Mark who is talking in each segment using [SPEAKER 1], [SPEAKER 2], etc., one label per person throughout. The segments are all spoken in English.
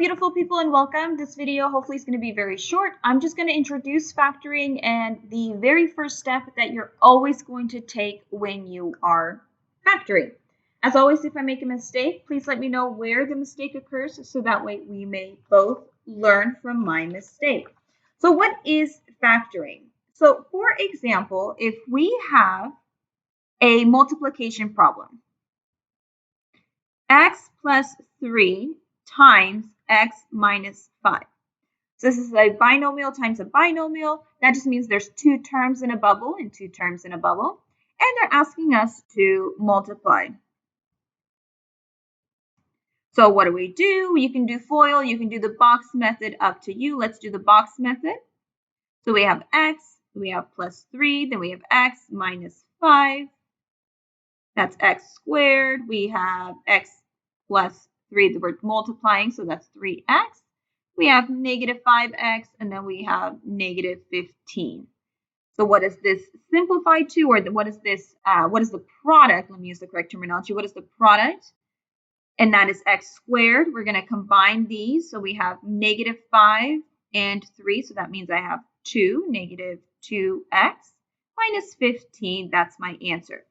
[SPEAKER 1] beautiful people, and welcome. This video hopefully is going to be very short. I'm just going to introduce factoring and the very first step that you're always going to take when you are factoring. As always, if I make a mistake, please let me know where the mistake occurs so that way we may both learn from my mistake. So what is factoring? So for example, if we have a multiplication problem, x plus 3 times x minus 5. So this is a binomial times a binomial. That just means there's two terms in a bubble and two terms in a bubble. And they're asking us to multiply. So what do? You can do FOIL, you can do the box method, up to you. Let's do the box method. So we have x, we have plus 3, then we have x minus 5. That's x squared. We have x plus 3, we're multiplying, so that's 3x. We have negative 5x, and then we have negative 15. So what is this simplified to, or what is this? What is the product? Let me use the correct terminology. What is the product? And that is x squared. We're going to combine these. So we have negative 5 and 3. So that means I have 2, negative 2x minus 15. That's my answer.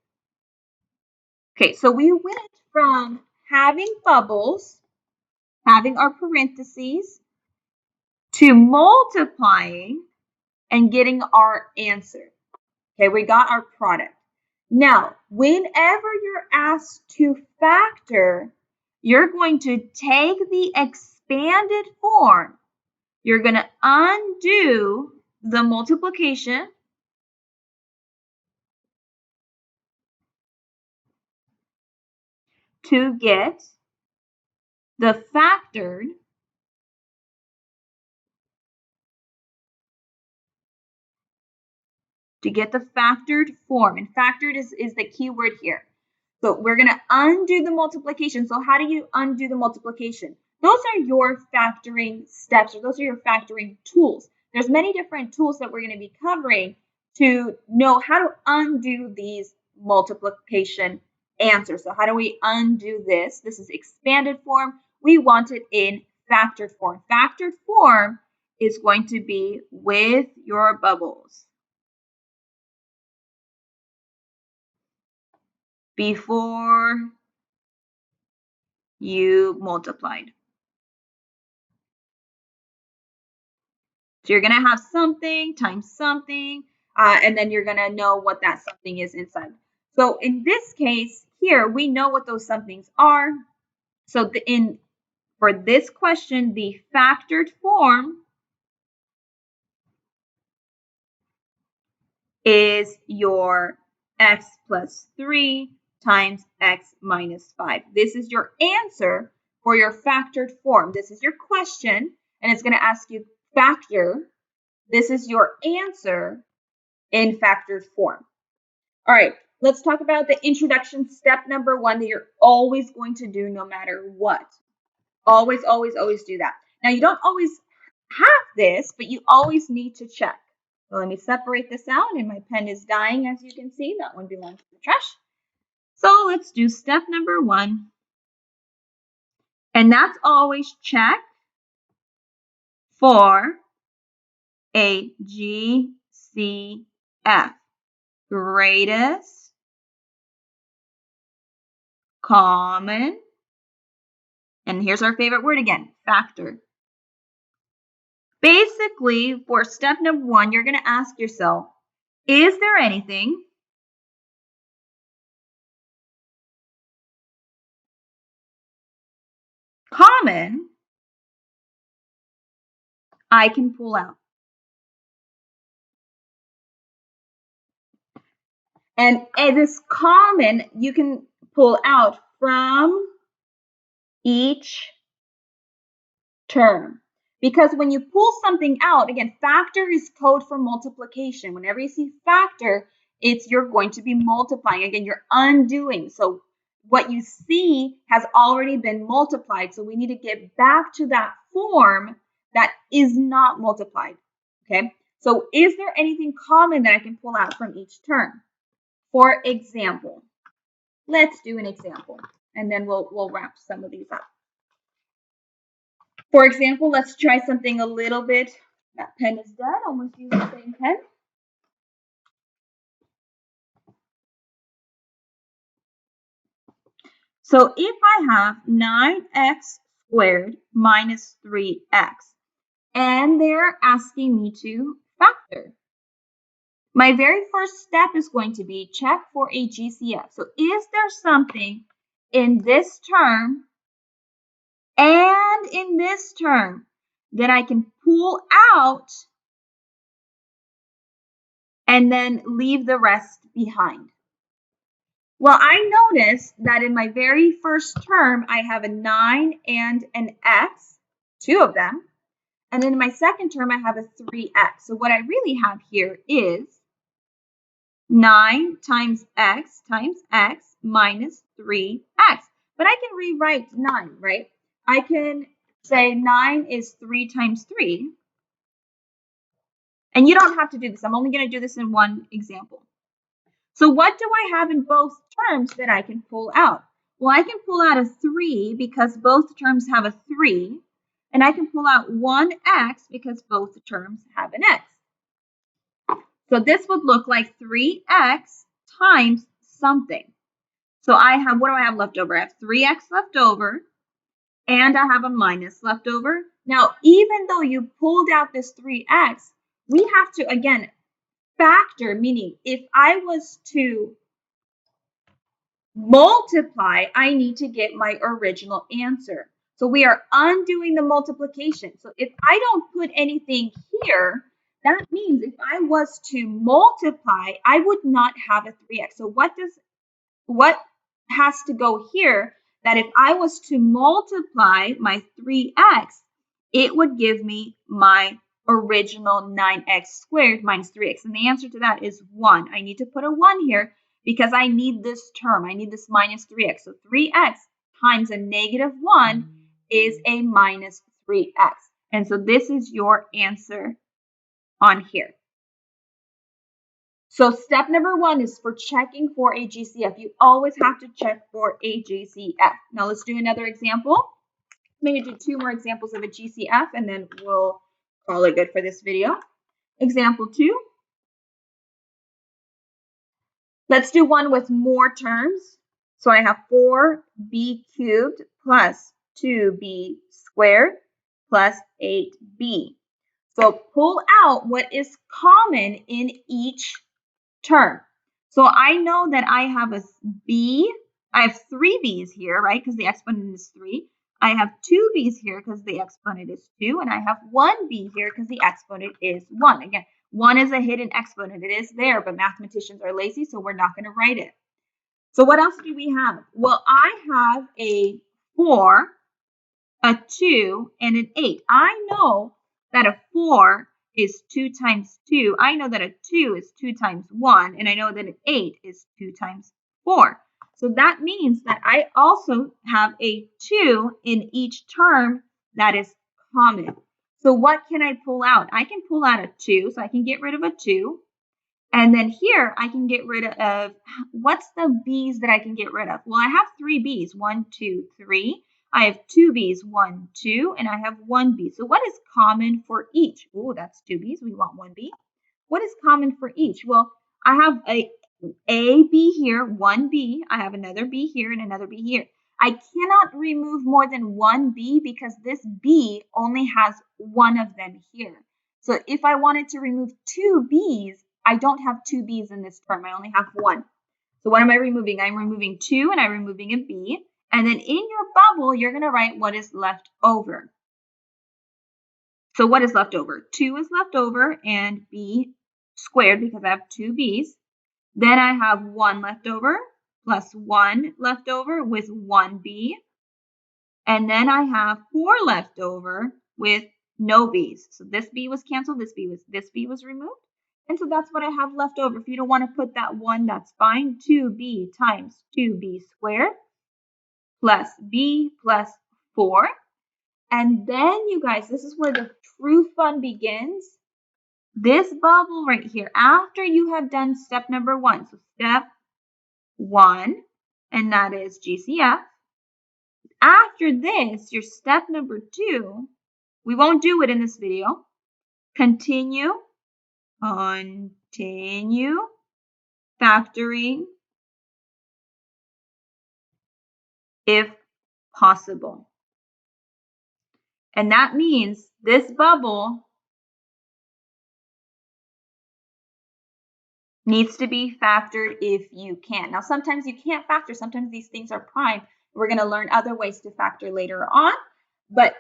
[SPEAKER 1] Okay, so we went from having bubbles, having our parentheses, to multiplying and getting our answer. Okay, we got our product. Now, whenever you're asked to factor, you're going to take the expanded form. You're going to undo the multiplication to get the factored form. And factored is the key word here. So we're going to undo the multiplication. So how do you undo the multiplication? Those are your factoring steps, or those are your factoring tools. There's many different tools that we're going to be covering to know how to undo these multiplication answers. So how do we undo this? This is expanded form. We want it in factored form. Factored form is going to be with your bubbles before you multiplied. So you're going to have something times something, and then you're going to know what that something is inside. So in this case here, we know what those somethings are. So for this question, the factored form is your x plus 3 times x minus 5. This is your answer for your factored form. This is your question, and it's going to ask you factor. This is your answer in factored form. All right, let's talk about the introduction step number 1 that you're always going to do no matter what. Always, always, always do that. Now, you don't always have this, but you always need to check. So let me separate this out, and my pen is dying, as you can see. That one belongs to the trash. So let's do step number 1. And that's always check for a GCF, greatest common, and here's our favorite word again, factor. Basically, for step number 1, you're going to ask yourself, is there anything common I can pull out? And this common you can pull out from each term. Because when you pull something out, again, factor is code for multiplication. Whenever you see factor, you're going to be multiplying. Again, you're undoing. So what you see has already been multiplied. So we need to get back to that form that is not multiplied. Okay. So is there anything common that I can pull out from each term? For example, let's do an example, and then we'll wrap some of these up. For example, let's try something a little bit. That pen is dead. Almost use the same pen. So if I have 9x squared minus 3x, and they're asking me to factor, my very first step is going to be check for a GCF. So is there something in this term and in this term that I can pull out and then leave the rest behind? Well, I noticed that in my very first term, I have a 9 and an x, two of them. And then in my second term, I have a 3x. So what I really have here is 9 times x minus 3x. But I can rewrite 9, right? I can say 9 is 3 times 3. And you don't have to do this. I'm only going to do this in one example. So what do I have in both terms that I can pull out? Well, I can pull out a 3 because both terms have a 3. And I can pull out 1x because both terms have an x. So this would look like 3x times something. So I have, what do I have left over? I have 3x left over, and I have a minus left over. Now, even though you pulled out this 3x, we have to, again, factor, meaning if I was to multiply, I need to get my original answer. So we are undoing the multiplication. So if I don't put anything here, that means if I was to multiply, I would not have a 3x. So what has to go here? That if I was to multiply my 3x, it would give me my original 9x squared minus 3x. And the answer to that is 1. I need to put a 1 here because I need this term. I need this minus 3x. So 3x times a negative 1 is a minus 3x. And so this is your answer on here. So step number 1 is for checking for a GCF. You always have to check for a GCF. Now let's do another example. Maybe do 2 more examples of a GCF, and then we'll call it good for this video. Example 2. Let's do one with more terms. So I have 4b cubed plus 2b squared plus 8b. So pull out what is common in each term. So I know that I have a b. I have 3 b's here, right? Because the exponent is 3. I have 2 b's here because the exponent is 2. And I have 1 b here because the exponent is 1. Again, 1 is a hidden exponent. It is there, but mathematicians are lazy, so we're not going to write it. So what else do we have? Well, I have a 4, a 2, and an 8. I know that a 4 is 2 times 2. I know that a 2 is 2 times 1, and I know that an 8 is 2 times 4. So that means that I also have a 2 in each term that is common. So what can I pull out? I can pull out a 2, so I can get rid of a 2. And then here I can get rid of, what's the b's that I can get rid of? Well, I have 3 b's, 1, 2, 3. I have 2 b's, 1, 2, and I have 1 b. So what is common for each? Oh, that's 2 b's. We want 1 b. What is common for each? Well, I have a b here, 1 b. I have another b here and another b here. I cannot remove more than 1 b because this b only has one of them here. So if I wanted to remove 2 b's, I don't have 2 b's in this term. I only have 1. So what am I removing? I'm removing 2 and I'm removing a b. And then in your bubble, you're going to write what is left over. So what is left over? 2 is left over and b squared because I have 2 b's. Then I have 1 left over plus 1 left over with 1 b. And then I have 4 left over with no b's. So this b was canceled, this b was removed. And so that's what I have left over. If you don't want to put that 1, that's fine. 2b times 2b squared plus b plus 4. And then, you guys, this is where the true fun begins. This bubble right here, after you have done step number 1, so step 1, and that is GCF. After this, your step number 2 We won't do it in this video. Continue factoring if possible. And that means this bubble needs to be factored if you can. Now, sometimes you can't factor. Sometimes these things are prime. We're going to learn other ways to factor later on. But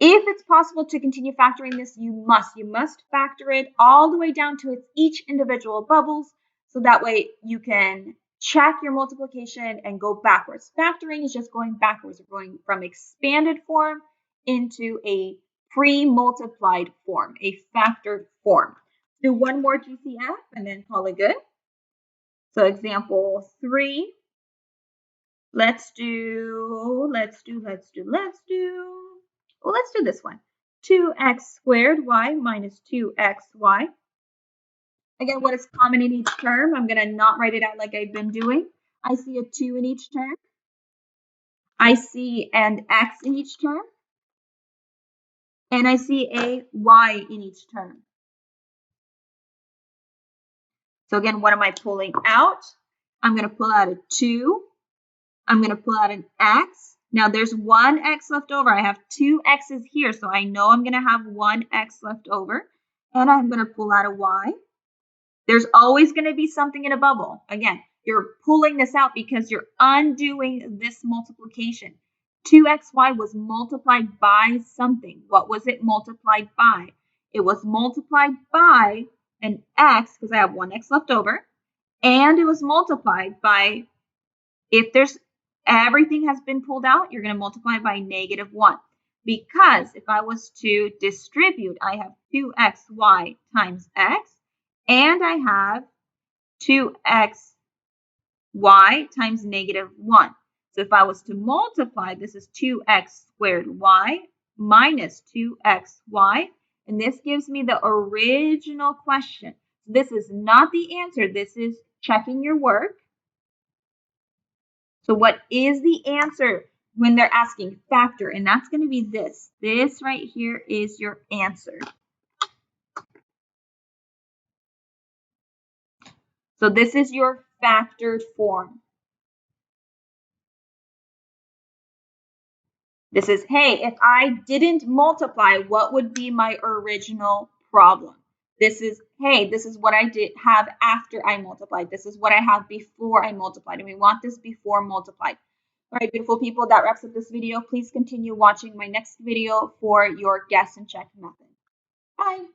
[SPEAKER 1] if it's possible to continue factoring this, you must factor it all the way down to its each individual bubbles. So that way you can check your multiplication and go backwards. Factoring is just going backwards. We're going from expanded form into a pre-multiplied form, a factored form. Do one more GCF and then call it good. So example 3. Let's do this one. 2x squared y minus 2xy. Again, what is common in each term? I'm going to not write it out like I've been doing. I see a 2 in each term. I see an x in each term. And I see a y in each term. So again, what am I pulling out? I'm going to pull out a 2. I'm going to pull out an x. Now there's one x left over. I have 2 x's here, so I know I'm going to have one x left over. And I'm going to pull out a y. There's always going to be something in a bubble. Again, you're pulling this out because you're undoing this multiplication. 2xy was multiplied by something. What was it multiplied by? It was multiplied by an x, because I have one x left over, and it was multiplied by, if there's everything has been pulled out, you're going to multiply by -1. Because if I was to distribute, I have 2xy times x, and I have 2xy times -1. So if I was to multiply, this is 2x squared y minus 2xy, and this gives me the original question. This is not the answer. This is checking your work. So what is the answer when they're asking factor? And that's going to be this. This right here is your answer. So this is your factored form. This is, hey, if I didn't multiply, what would be my original problem? This is, hey, this is what I did have after I multiplied. This is what I have before I multiplied. And we want this before multiplied. All right, beautiful people, that wraps up this video. Please continue watching my next video for your guess and check method. Bye.